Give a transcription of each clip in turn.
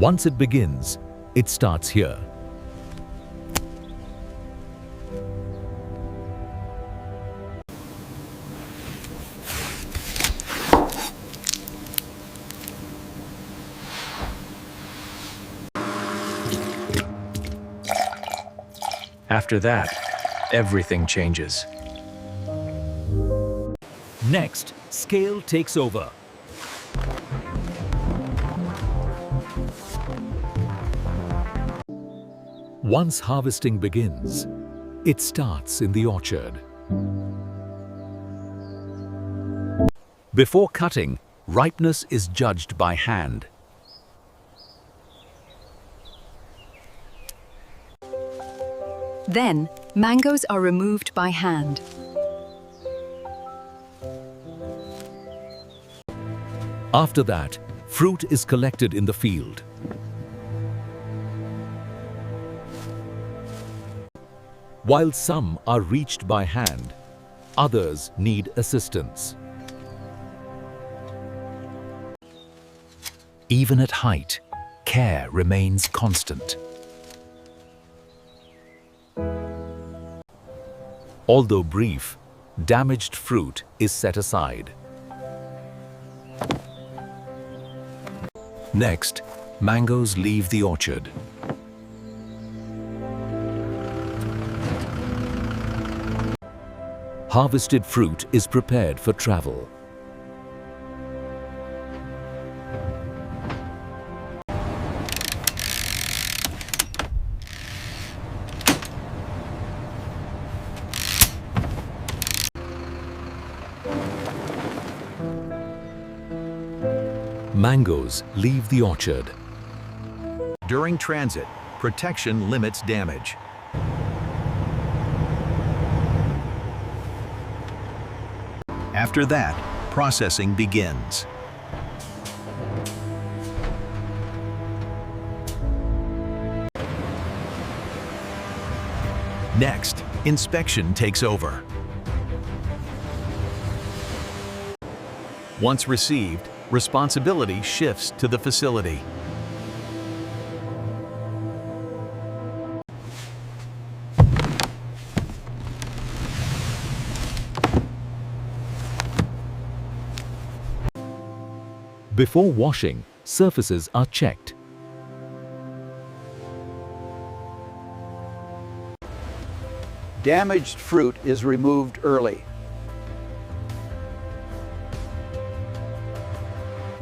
Once it begins, it starts here. After that, everything changes. Next, scale takes over. Once harvesting begins, it starts in the orchard. Before cutting, ripeness is judged by hand. Then, mangoes are removed by hand. After that, fruit is collected in the field. While some are reached by hand, others need assistance. Even at height, care remains constant. Although brief, damaged fruit is set aside. Next, mangoes leave the orchard. Harvested fruit is prepared for travel. Mangoes leave the orchard. During transit, protection limits damage. After that, processing begins. Next, inspection takes over. Once received, responsibility shifts to the facility. Before washing, surfaces are checked. Damaged fruit is removed early.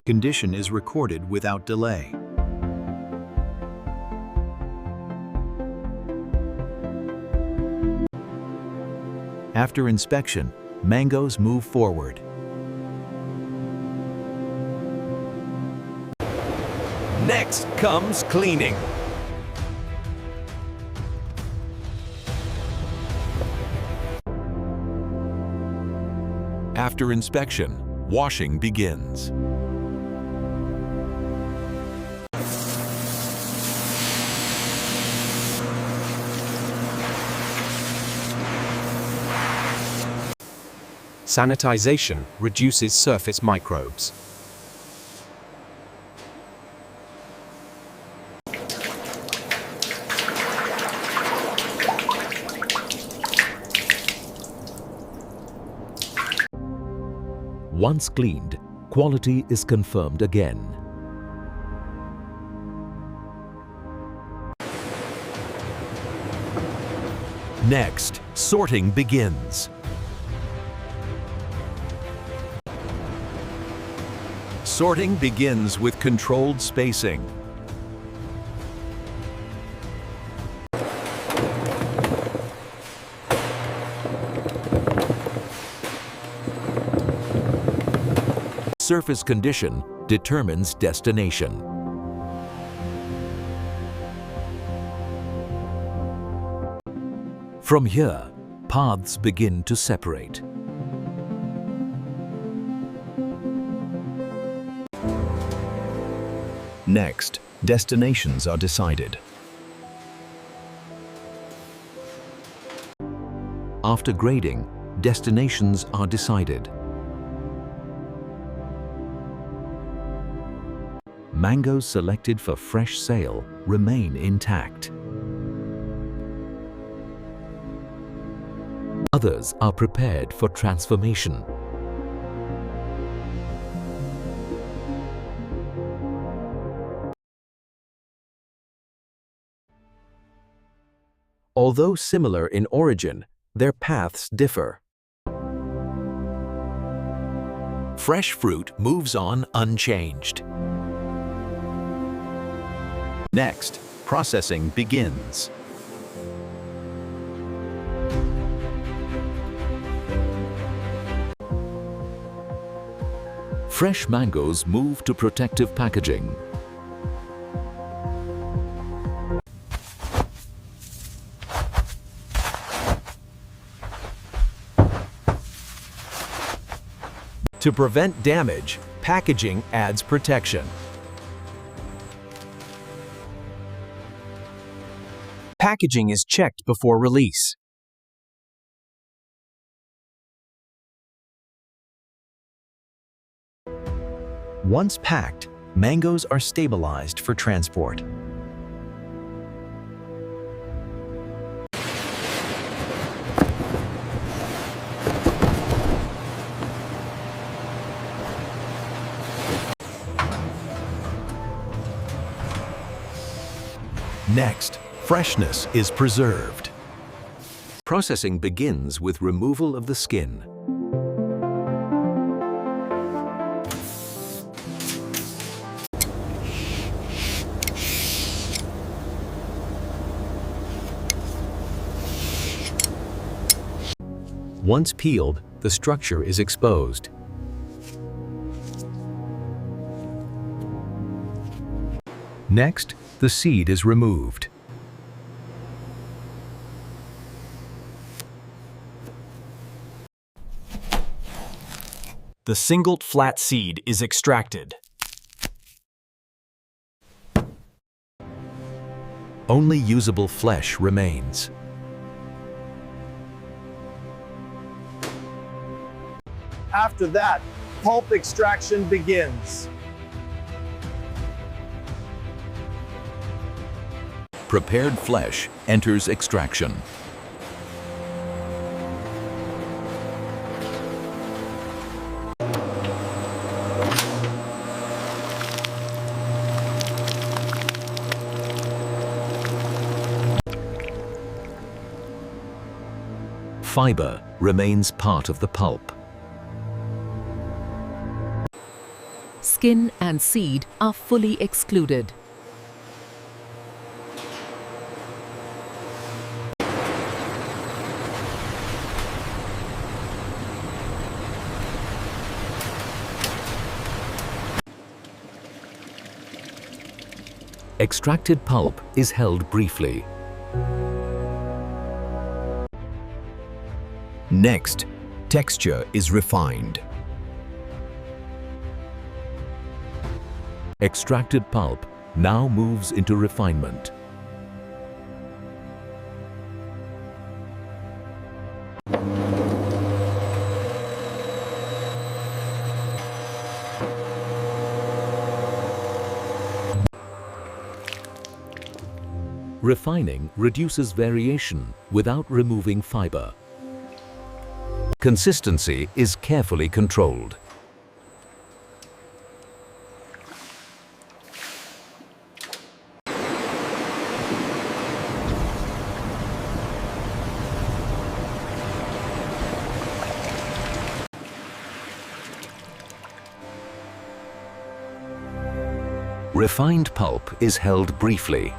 Condition is recorded without delay. After inspection, mangoes move forward. Next comes cleaning. After inspection, washing begins. Sanitization reduces surface microbes. Once cleaned, quality is confirmed again. Next, sorting begins. Sorting begins with controlled spacing. Surface condition determines destination. From here, paths begin to separate. Next, destinations are decided. After grading, destinations are decided. mangoes selected for fresh sale remain intact. Others are prepared for transformation. Although similar in origin, their paths differ. Fresh fruit moves on unchanged. Next, processing begins. Fresh mangoes move to protective packaging. To prevent damage, packaging adds protection. Packaging is checked before release. Once packed, mangoes are stabilized for transport. Next, freshness is preserved. Processing begins with removal of the skin. Once peeled, the structure is exposed. Next, the seed is removed. The singled flat seed is extracted. Only usable flesh remains. After that, pulp extraction begins. Prepared flesh enters extraction. Fiber remains part of the pulp. Skin and seed are fully excluded. Extracted pulp is held briefly. Next, texture is refined. Extracted pulp now moves into refinement. Refining reduces variation without removing fiber. Consistency is carefully controlled. Refined pulp is held briefly.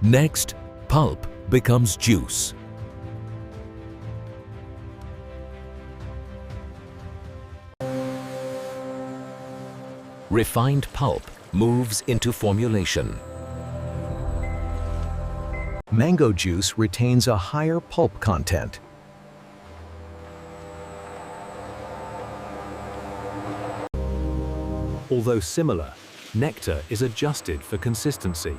Next, pulp becomes juice. Refined pulp moves into formulation. Mango juice retains a higher pulp content. Although similar, nectar is adjusted for consistency.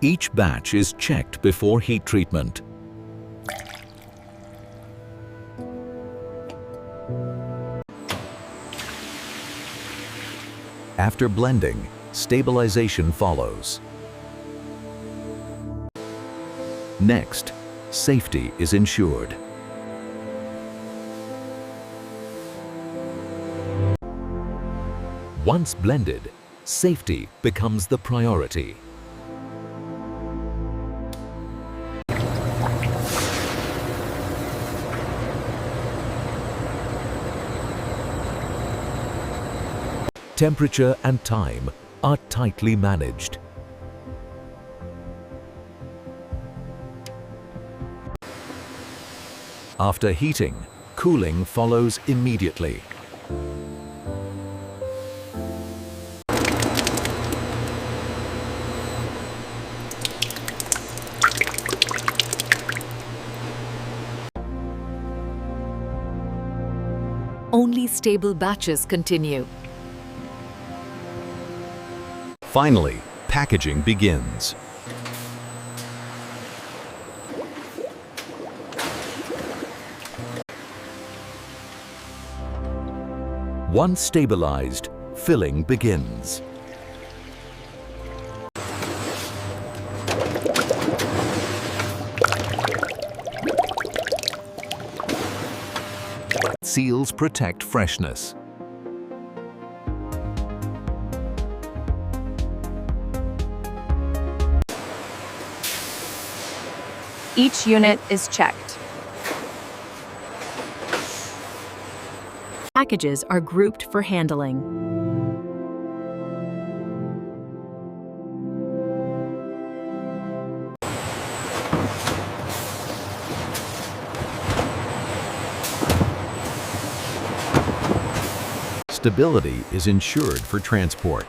Each batch is checked before heat treatment. After blending, stabilization follows. Next, safety is ensured. Once blended, safety becomes the priority. Temperature and time are tightly managed. After heating, cooling follows immediately. Only stable batches continue. Finally, packaging begins. Once stabilized, filling begins. Seals protect freshness. Each unit is checked. Packages are grouped for handling. Stability is ensured for transport.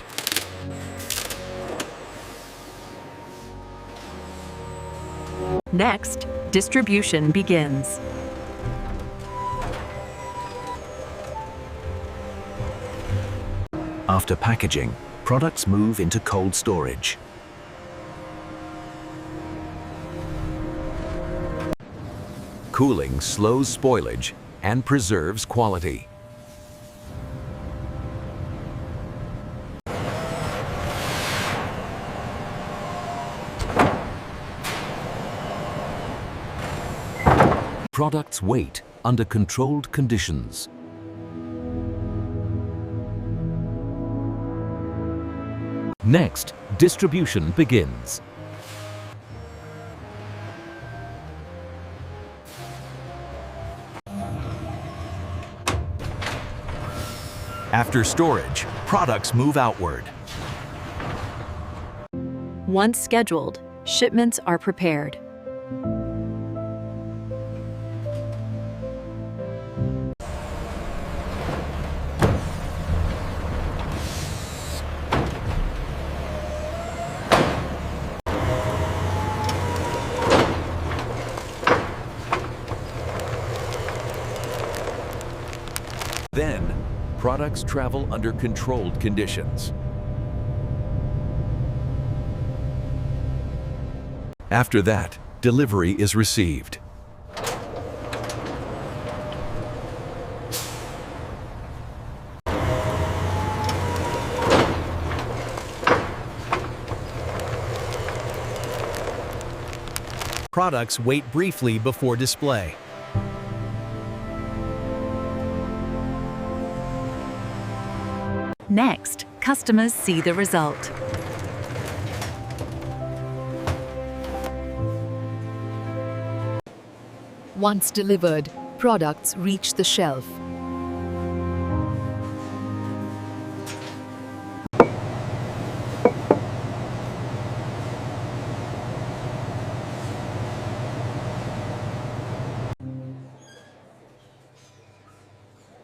Next, distribution begins. After packaging, products move into cold storage. Cooling slows spoilage and preserves quality. Products wait under controlled conditions. Next, distribution begins. After storage, products move outward. Once scheduled, shipments are prepared. Then, products travel under controlled conditions. After that, delivery is received. Products wait briefly before display. Next, customers see the result. Once delivered, products reach the shelf.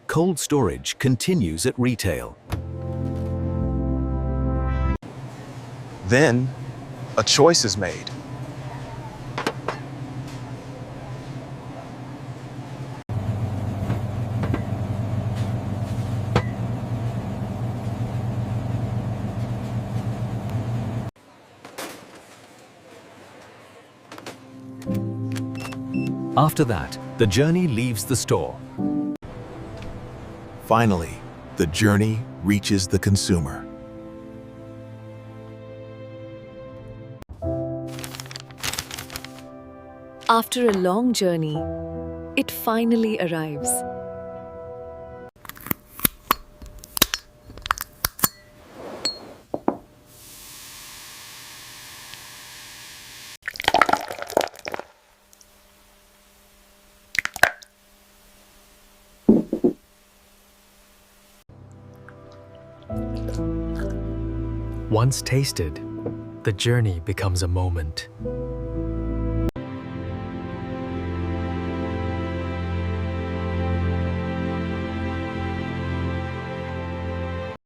Cold storage continues at retail. Then, a choice is made. After that, the journey leaves the store. Finally, the journey reaches the consumer. After a long journey, it finally arrives. Once tasted, the journey becomes a moment.